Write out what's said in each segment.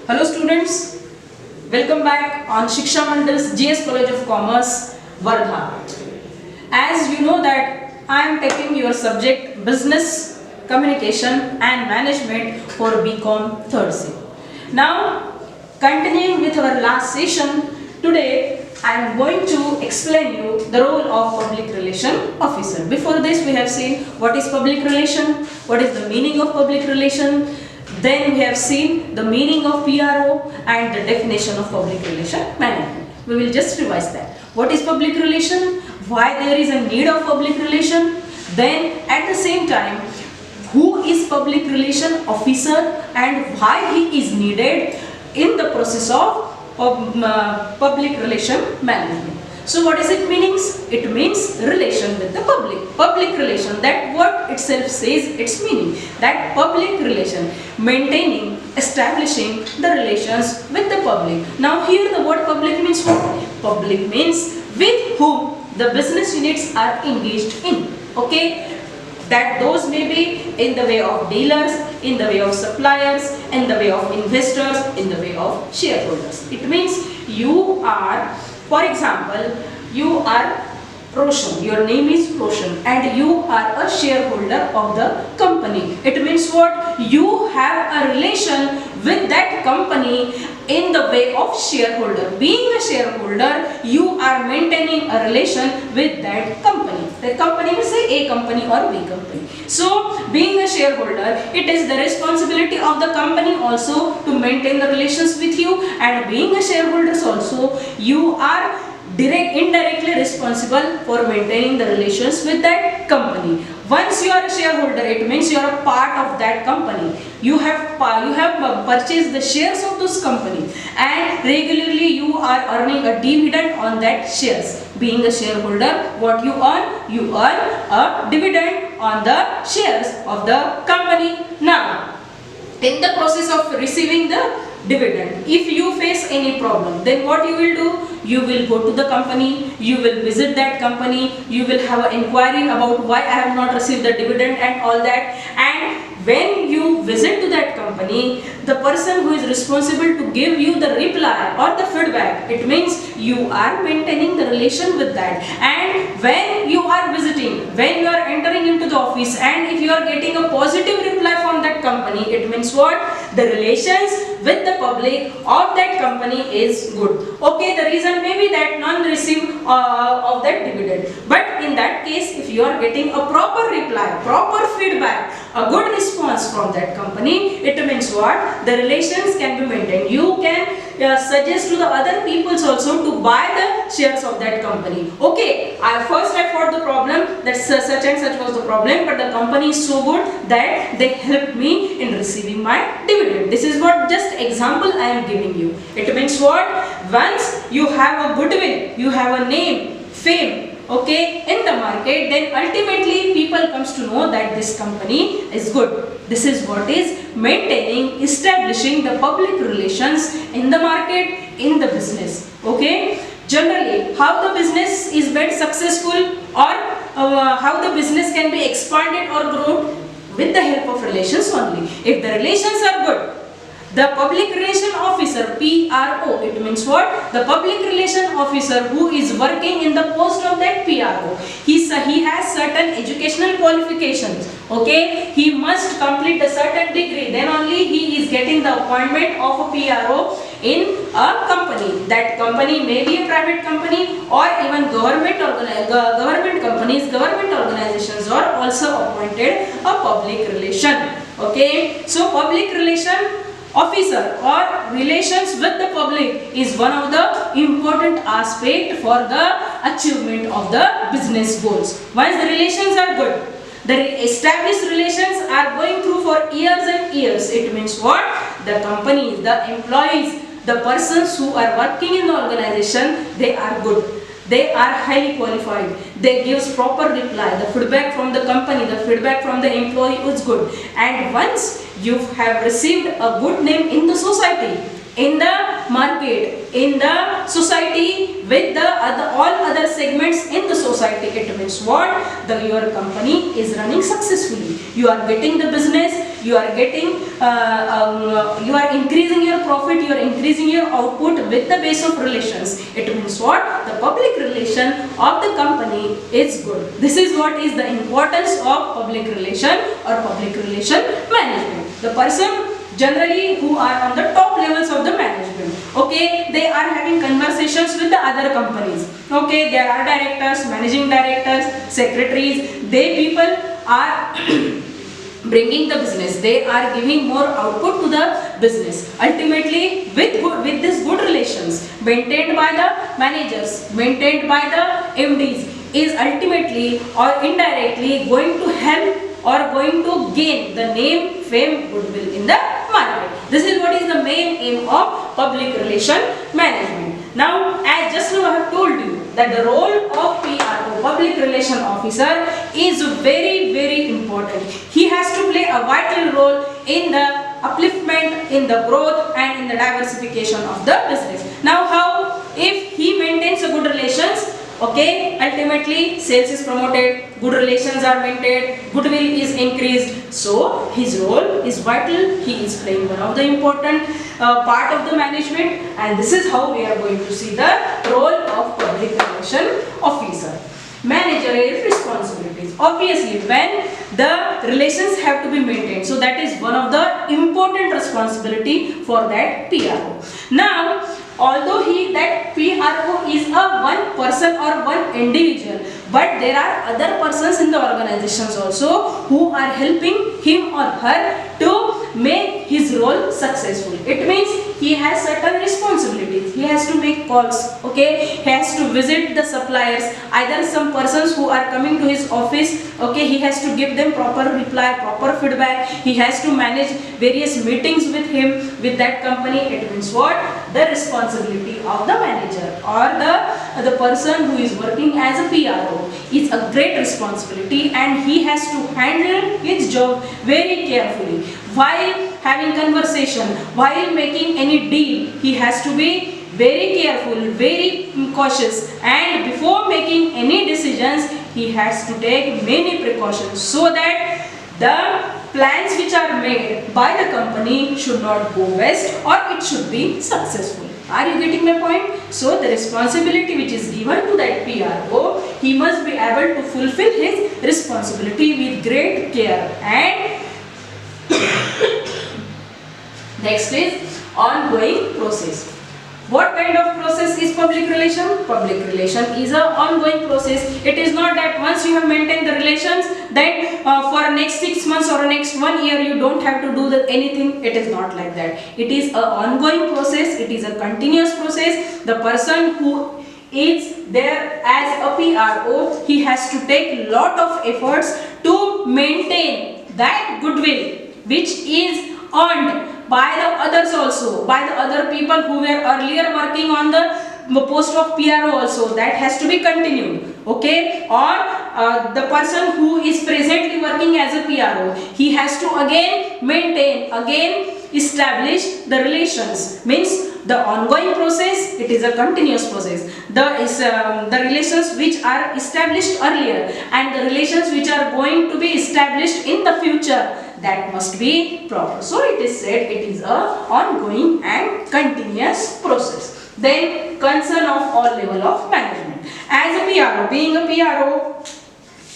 Hello students, welcome back on Shiksha Mandal's GS College of Commerce, Wardha. As you know that I am taking your subject Business Communication and Management for BCom 3rd Sem. Now, continuing with our last session, today I am going to explain you the role of Public Relation Officer. Before this we have seen what is public relation, what is the meaning of public relation. Then we have seen the meaning of PRO and the definition of public relation management. We will just revise that. What is public relation? Why there is a need of public relation? Then at the same time, who is public relation officer and why he is needed in the process of public relation management. So what is it meanings? It means relation with the public. Public relation, that word itself says its meaning. That public relation, maintaining, establishing the relations with the public. Now here the word public means what? Public means with whom the business units are engaged in. Okay? That those may be in the way of dealers, in the way of suppliers, in the way of investors, in the way of shareholders. It means you are, for example, you are Roshan, your name is Roshan and you are a shareholder of the company. It means what? You have a relation with that company in the way of shareholder. Being a shareholder, you are maintaining a relation with that company. The company will say A company or B company. So, being a shareholder, it is the responsibility of the company also to maintain the relations with you, and being a shareholders also, you are indirectly responsible for maintaining the relations with that company. Once you are a shareholder, it means you are a part of that company. You have purchased the shares of those company, and regularly you are earning a dividend on that shares. Being a shareholder, what you earn? You earn a dividend on the shares of the company. Now, in the process of receiving the dividend, if you face any problem, then what you will do? You will go to the company, you will visit that company, you will have an inquiry about why I have not received the dividend and all that. And when you visit to that company, the person who is responsible to give you the reply or the feedback, it means you are maintaining the relation with that. And when you are visiting, when you are entering into the office, and if you are getting a positive reply from that company, it means what? The relations with the public of that company is good. Okay, the reason may be that none receive of that dividend. But in that case, if you are getting a proper reply, proper feedback, a good response from that company, it means what? The relations can be maintained. You can suggest to the other peoples also to buy the shares of that company. Okay, I thought the problem that such and such was the problem, but the company is so good that they helped me in receiving my dividend. This is what just example I am giving you. It means what? Once you have a goodwill, you have a name, fame, okay, in the market, then ultimately people comes to know that this company is good. This is what is maintaining, establishing the public relations in the market, in the business. Okay, generally how the business is made successful, or how the business can be expanded or grown? With the help of relations only. If the relations are good, the public relation officer, PRO, it means what? The public relation officer who is working in the post of that PRO, he has certain educational qualifications. Okay, he must complete a certain degree, then only he is getting the appointment of a PRO in a company. That company may be a private company or even government companies, government organizations are also appointed a public relation. Okay, so public relation officer or relations with the public is one of the important aspect for the achievement of the business goals. Once the relations are good, the established relations are going through for years and years. It means what? The companies, the employees, the persons who are working in the organization, they are good. They are highly qualified. They give proper reply. The feedback from the company, the feedback from the employee is good. And once you have received a good name in the society, in the market, in the society, with the all other segments in the society. It means what? Your company is running successfully. You are getting the business, you are getting, you are increasing your profit, you are increasing your output with the base of relations. It means what? The public relation of the company is good. This is what is the importance of public relation or public relation management. The person generally who are on the top levels of the management, okay, they are having conversations with the other companies, okay, there are directors, managing directors, secretaries, they people are bringing the business, they are giving more output to the business. Ultimately, with this good relations maintained by the managers, maintained by the MDs, is ultimately or indirectly going to help or going to gain the name, fame, goodwill in the market. This is what is the main aim of public relation management. Now, as just now I have told you that the role of PRO, public relation officer, is very, very important. He has to play a vital role in the upliftment, in the growth and in the diversification of the business. Now, how? If he maintains a good relations, okay, ultimately sales is promoted, good relations are maintained, goodwill is increased, so his role is vital. He is playing one of the important part of the management, and this is how we are going to see the role of public relation officer. Managerial responsibilities. Obviously, when the relations have to be maintained, so that is one of the important responsibility for that PRO. Now, although that PRO is a one person or one individual, but there are other persons in the organizations also who are helping him or her to make his role successful. It means he has certain responsibilities. He has to make calls, okay, he has to visit the suppliers, either some persons who are coming to his office, okay, he has to give them proper reply, proper feedback, he has to manage various meetings with him, with that company. It means what? The responsibility of the manager or the person who is working as a PRO is a great responsibility, and he has to handle his job very carefully. While having conversation, while making any deal, he has to be very careful, very cautious, and before making any decisions, he has to take many precautions so that the plans which are made by the company should not go west, or it should be successful. Are you getting my point? So the responsibility which is given to that PRO, he must be able to fulfill his responsibility with great care. And next is ongoing process. What kind of process is public relation? Public relation is an ongoing process. It is not that once you have maintained the relations, then for next 6 months or next 1 year you don't have to do anything. It is not like that. It is an ongoing process. It is a continuous process. The person who is there as a PRO, he has to take lot of efforts to maintain that goodwill which is earned by the others also, by the other people who were earlier working on the post of PRO also. That has to be continued, okay? Or the person who is presently working as a PRO, he has to again maintain, again establish the relations. Means the ongoing process, it is a continuous process. The relations which are established earlier and the relations which are going to be established in the future, that must be proper. So it is said it is a ongoing and continuous process. Then concern of all level of management. As a PRO, being a PRO,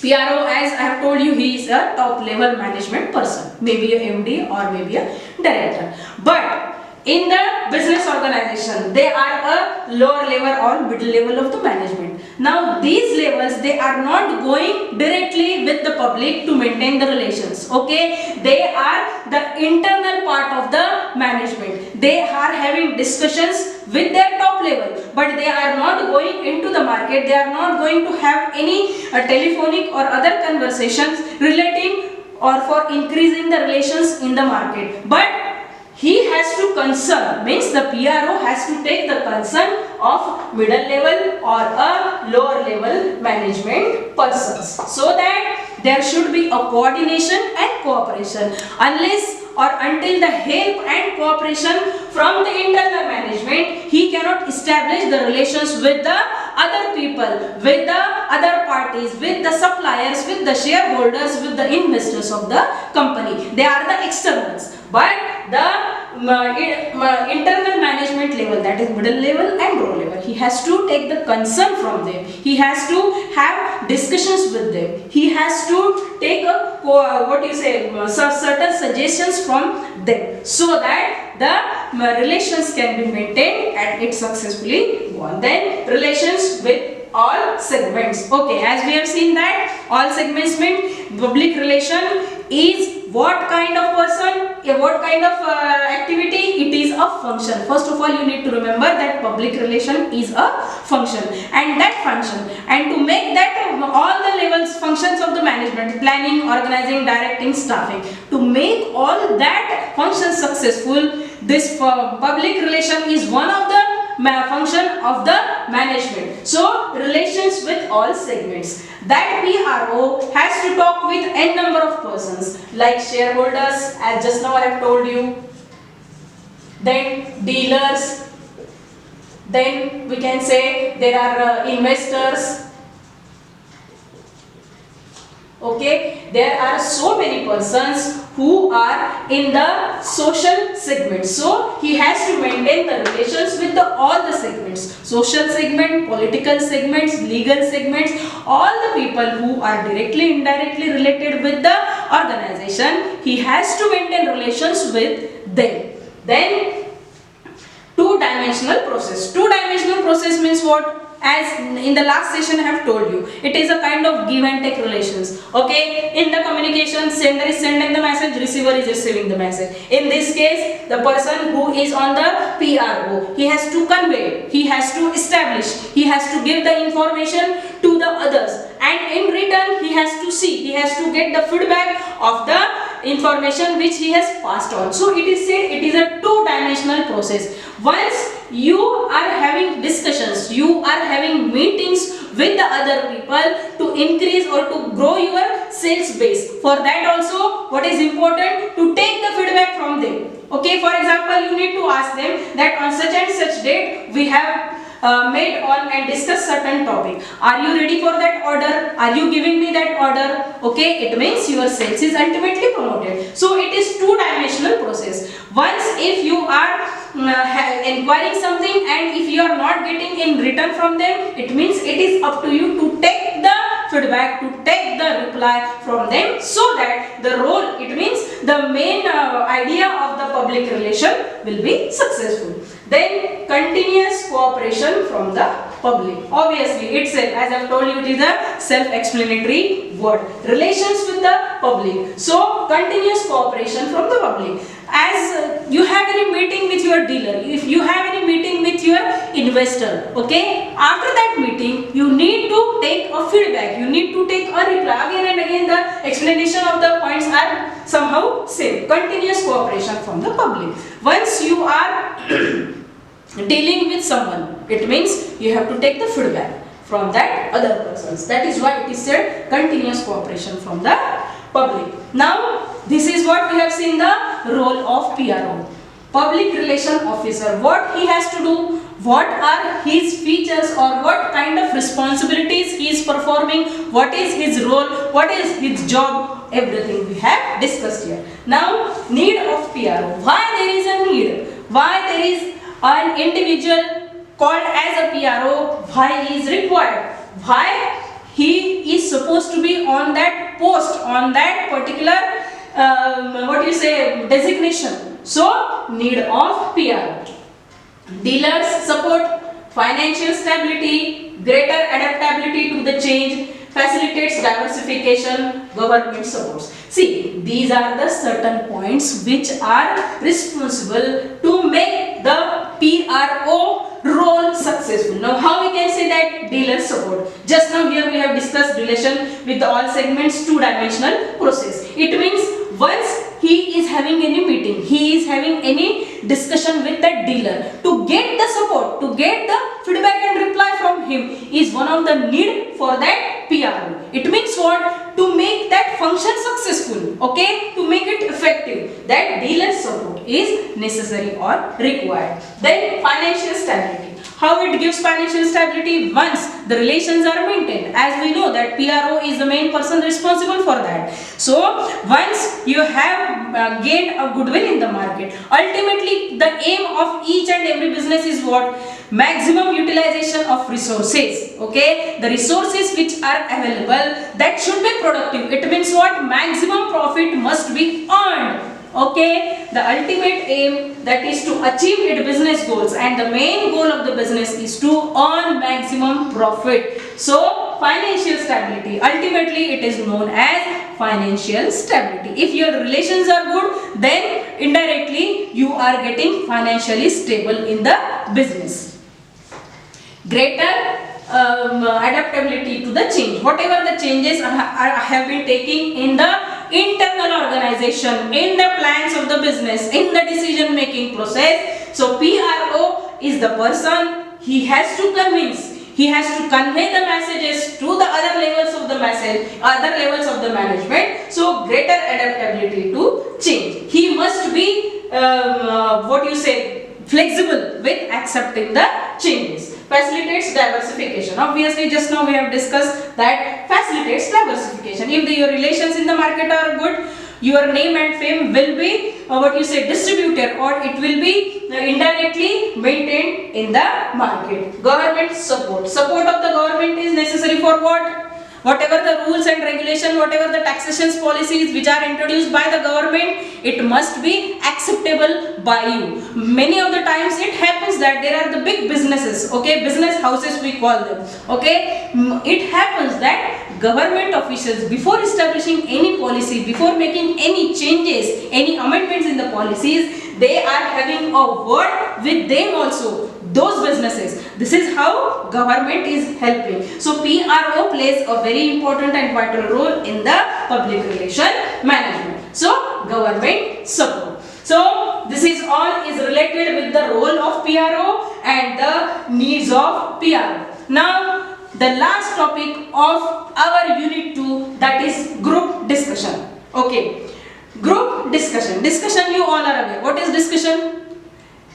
as I have told you, he is a top level management person, maybe a MD or maybe a director. But in the business organization, they are a lower level or middle level of the management. Now these levels, they are not going directly with the public to maintain the relations, okay? They are the internal part of the management. They are having discussions with their top level, but they are not going into the market. They are not going to have any telephonic or other conversations relating or for increasing the relations in the market. But he has to concern, means the PRO has to take the concern of middle level or a lower level management persons, so that there should be a coordination and cooperation. Unless or until the help and cooperation from the internal management, he cannot establish the relations with the other people, with the other parties, with the suppliers, with the shareholders, with the investors of the company. They are the externals. But the internal management level, that is middle level and lower level, he has to take the concern from them. He has to have discussions with them. He has to take a certain suggestions from them, so that the relations can be maintained and it successfully go on. Then relations with all segments. Okay, as we have seen that all segments mean public relation is what kind of person, what kind of activity? It is a function. First of all, you need to remember that public relation is a function, and that function, and to make that all the levels, functions of the management, planning, organizing, directing, staffing, to make all that functions successful, this public relation is one of the function of the management. So relations with all segments. That PRO has to talk with n number of persons, like shareholders, as just now I have told you, then dealers, then we can say there are investors. Okay, there are so many persons who are in the social segment. So he has to maintain the relations with all the segments. Social segment, political segments, legal segments, all the people who are directly, indirectly related with the organization, he has to maintain relations with them. Then two-dimensional process. Two-dimensional process means what? As in the last session I have told you, it is a kind of give and take relations. Okay, in the communication, sender is sending the message, receiver is receiving the message. In this case, the person who is on the PRO, he has to convey, he has to establish, he has to give the information to the others, and in return he has to see, he has to get the feedback of the information which he has passed on. So it is said it is a two-dimensional process. Once you are having discussions, you are having meetings with the other people to increase or to grow your sales base. For that also, what is important? To take the feedback from them. Okay, for example, you need to ask them that on such and such date we have made on and discuss certain topic. Are you ready for that order? Are you giving me that order? Okay, it means your sales is ultimately promoted. So it is two-dimensional process. Once if you are inquiring something and if you are not getting in return from them, it means it is up to you to take the feedback, to take the reply from them, so that the role, it means the main idea of the public relation will be successful. Then continuous cooperation from the public. Obviously itself, as I have told you, it is a self-explanatory word. Relations with the public. So continuous cooperation from the public. As you have any meeting with your dealer, if you have any meeting with your investor, okay, after that meeting you need to take a feedback, you need to take a reply. Again and again the explanation of the points are somehow same. Continuous cooperation from the public. Once you are dealing with someone, it means you have to take the feedback from that other persons. That is why it is said continuous cooperation from the public. Now this is what we have seen the role of PRO, public relation officer. What he has to do, what are his features or what kind of responsibilities he is performing, what is his role, what is his job, everything we have discussed here. Now need of PRO. Why there is a need? Why there is an individual called as a PRO? Why he is required? Why he is supposed to be on that post, on that particular designation? So need of PRO. Dealers support financial stability, greater adaptability to the change, facilitates diversification, government supports. See, these are the certain points which are responsible to make the PRO role successful. Now how we can say that? Dealer support. Just now here we have discussed relation with all segments, two-dimensional process. It means once he is having any meeting, he is having any discussion with that dealer, to get the support, to get the feedback and reply from him is one of the need for that PRO. It means what? To make that function successful, okay, to make it effective, that dealer support is necessary or required. Then financial stability. How it gives financial stability? Once the relations are maintained, as we know that PRO is the main person responsible for that. So once you have gained a goodwill in the market, ultimately the aim of each and every business is what? Maximum utilization of resources, okay, the resources which are available, that should be productive. It means what? Maximum profit must be earned. Okay, the ultimate aim, that is to achieve its business goals, and the main goal of the business is to earn maximum profit. So financial stability, ultimately it is known as financial stability. If your relations are good, then indirectly you are getting financially stable in the business. Greater adaptability to the change. Whatever the changes have been taking in the internal organization, in the plans of the business, in the decision making process. So PRO is the person, he has to convince, he has to convey the messages to the other levels of the management. So greater adaptability to change. He must be flexible with accepting the changes. Facilitates diversification. Obviously, just now we have discussed that facilitates diversification. If your relations in the market are good, your name and fame will be distributed, or it will be indirectly maintained in the market. Government support. Support of the government is necessary for what? Whatever the rules and regulation, whatever the taxation policies which are introduced by the government, it must be acceptable by you. Many of the times it happens that there are the big businesses, okay, business houses we call them, okay. It happens that government officials, before establishing any policy, before making any changes, any amendments in the policies, they are having a word with them also, those businesses. This is how government is helping. So PRO plays a very important and vital role in the public relation management. So government support. So this is all is related with the role of PRO and the needs of PRO. Now the last topic of our unit 2, that is group discussion. Okay, group discussion. Discussion, you all are aware. What is discussion?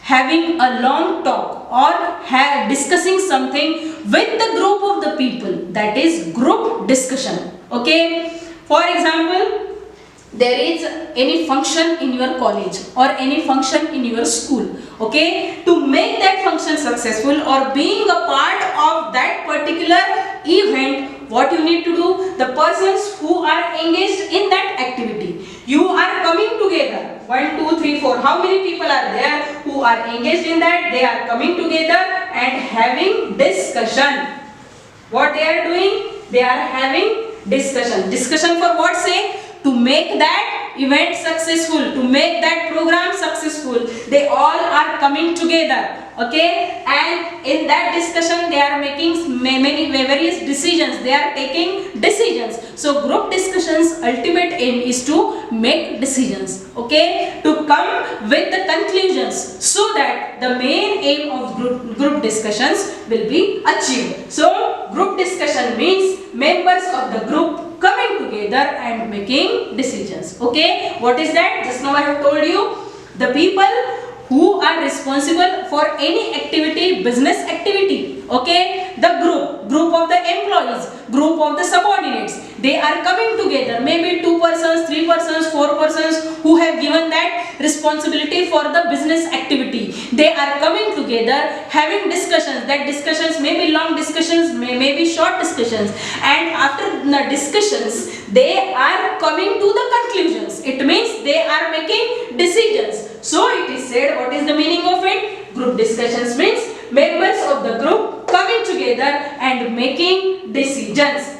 Having a long talk or discussing something with the group of the people, that is group discussion. Okay, for example, there is any function in your college or any function in your school, okay, to make that function successful or being a part of that particular event, what you need to do? The persons who are engaged in that activity, you are coming together. 1, 2, 3, 4. How many people are there who are engaged in that? They are coming together and having discussion. What they are doing? They are having discussion. Discussion for what sake? To make that event successful, to make that program successful. They all are coming together. Okay, and in that discussion they are making many various decisions, they are taking decisions. So group discussions ultimate aim is to make decisions, okay, to come with the conclusions, so that the main aim of group discussions will be achieved. So group discussion means members of the group coming together and making decisions. Okay, what is that? Just now I have told you, the people who are responsible for any activity, business activity, okay, the group of the employees, group of the subordinates, they are coming together, maybe 2 persons, 3 persons, 4 persons who have given that responsibility for the business activity. They are coming together having discussions. That discussions may be long discussions, may be short discussions, and after the discussions they are coming to the conclusions. It means they are making decisions. So it is said, what is the meaning of it? Group discussions means members of the group coming together and making decisions.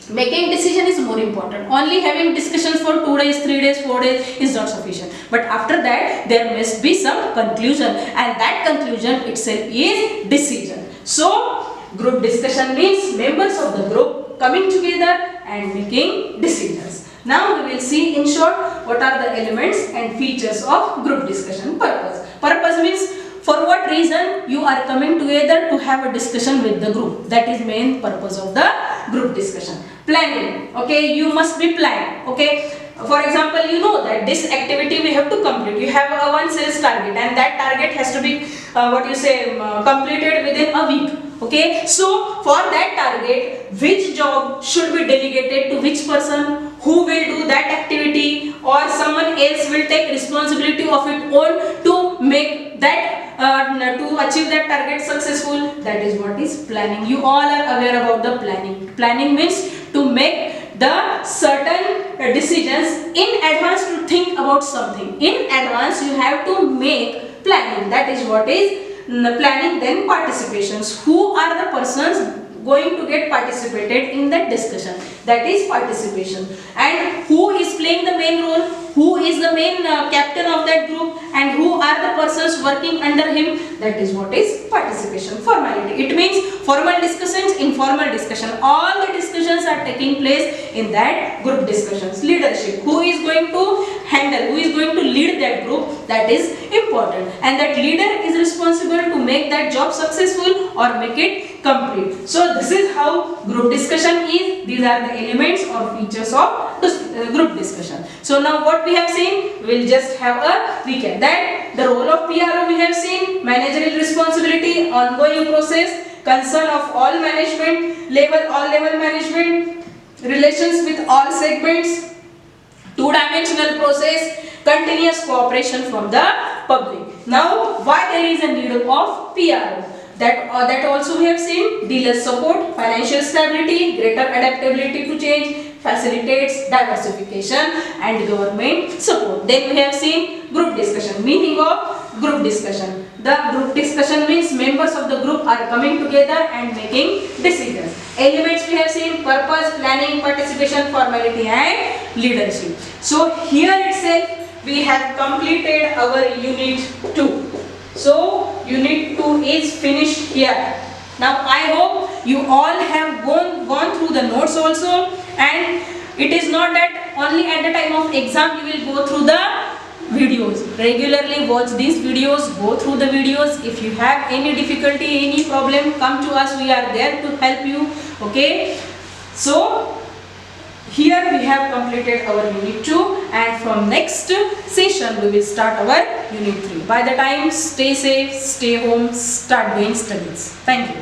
Making decision is more important. Only having discussions for 2 days, 3 days, 4 days is not sufficient. But after that there must be some conclusion, and that conclusion itself is decision. So group discussion means members of the group coming together and making decisions. Now we will see in short what are the elements and features of group discussion. Purpose. Purpose means for what reason you are coming together to have a discussion with the group. That is main purpose of the group discussion. Planning, okay, you must be planned, okay. For example, you know that this activity we have to complete. You have a one sales target, and that target has to be completed within a week. Okay, so for that target, which job should be delegated to which person? Who will do that activity, or someone else will take responsibility of it own to make that to achieve that target successful? That is what is planning. You all are aware about the planning. Planning means to make the certain decisions in advance, to think about something in advance. You have to make planning. That is what is planning. Then participations. Who are the persons going to get participated in that discussion? That is participation. And who is playing the main role? Who is the main captain of that group, and who are the persons working under him? That is what is participation. Formality. It means formal discussions, informal discussion. All the discussions are taking place in that group discussions. Leadership. Who is going to handle? Who is going to lead that group? That is important. And that leader is responsible to make that job successful or make it complete. So this is how group discussion is. These are the elements or features of group discussion. So now what we have seen, we'll just have a recap. That the role of PRO we have seen, managerial responsibility, ongoing process, concern of all management level, all level management, relations with all segments, two-dimensional process, continuous cooperation from the public. Now why there is a need of PRO? That also we have seen. Dealer support, financial stability, greater adaptability to change, facilitates diversification, and government support. Then we have seen group discussion. Meaning of group discussion. The group discussion means members of the group are coming together and making decisions. Elements we have seen: purpose, planning, participation, formality, and leadership. So here itself we have completed our unit 2. So unit 2 is finished here. Now I hope you all have gone through the notes also, and it is not that only at the time of exam you will go through the videos. Regularly watch these videos, go through the videos. If you have any difficulty, any problem, come to us. We are there to help you. Okay. So here we have completed our unit 2, and from next session we will start our unit 3. By the time, stay safe, stay home, start doing studies. Thank you.